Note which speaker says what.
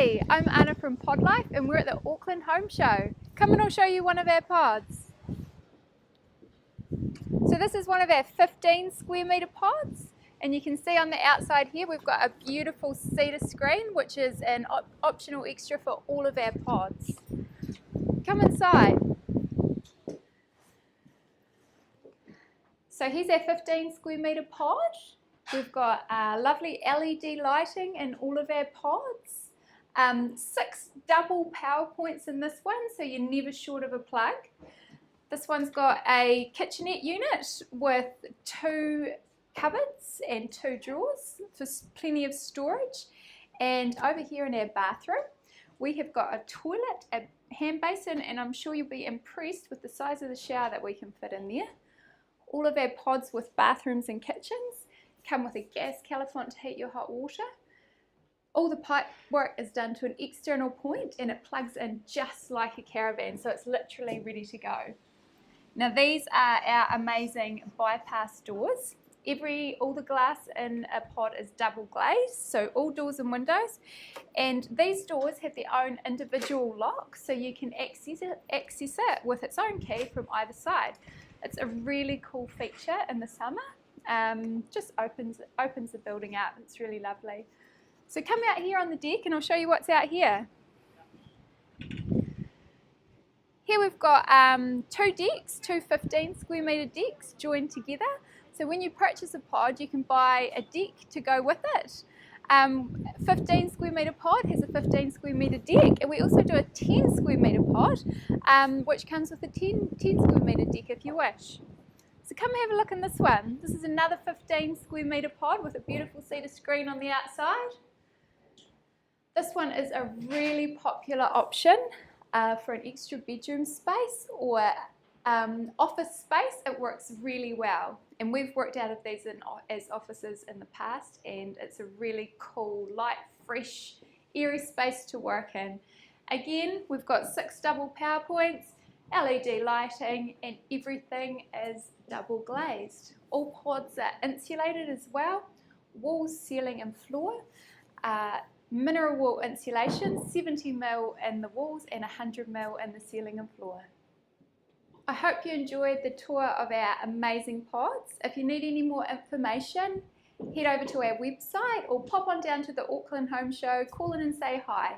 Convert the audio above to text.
Speaker 1: Hey, I'm Anna from Podlife and we're at the Auckland Home Show. Come and I'll show you one of our pods. So this is one of our 15 square metre pods, and you can see on the outside here we've got a beautiful cedar screen which is an optional extra for all of our pods. Come inside. So here's our 15 square metre pod. We've got lovely LED lighting in all of our pods. 6 double power points in this one, so you're never short of a plug. This one's got a kitchenette unit with 2 cupboards and 2 drawers for plenty of storage. And over here in our bathroom, we have got a toilet, a hand basin, and I'm sure you'll be impressed with the size of the shower that we can fit in there. All of our pods with bathrooms and kitchens come with a gas calefont to heat your hot water. All the pipe work is done to an external point and it plugs in just like a caravan, so it's literally ready to go. Now these are our amazing bypass doors. All the glass in a pod is double glazed, so all doors and windows. And these doors have their own individual lock, so you can access it with its own key from either side. It's a really cool feature in the summer. Just opens the building up. It's really lovely. So come out here on the deck and I'll show you what's out here. Here we've got 2 decks, 2 15 square metre decks joined together. So when you purchase a pod, you can buy a deck to go with it. 15 square metre pod has a 15 square metre deck, and we also do a 10 square metre pod, which comes with a 10 square metre deck if you wish. So come have a look in this one. This is another 15 square metre pod with a beautiful cedar screen on the outside. This one is a really popular option for an extra bedroom space or office space. It works really well, and we've worked out of these as offices in the past, and it's a really cool, light, fresh, airy space to work in. Again, we've got 6 double power points, LED lighting, and everything is double glazed. All pods are insulated as well, walls, ceiling and floor. Mineral wool insulation, 70mm in the walls and 100mm in the ceiling and floor. I hope you enjoyed the tour of our amazing pods. If you need any more information, head over to our website or pop on down to the Auckland Home Show, call in and say hi.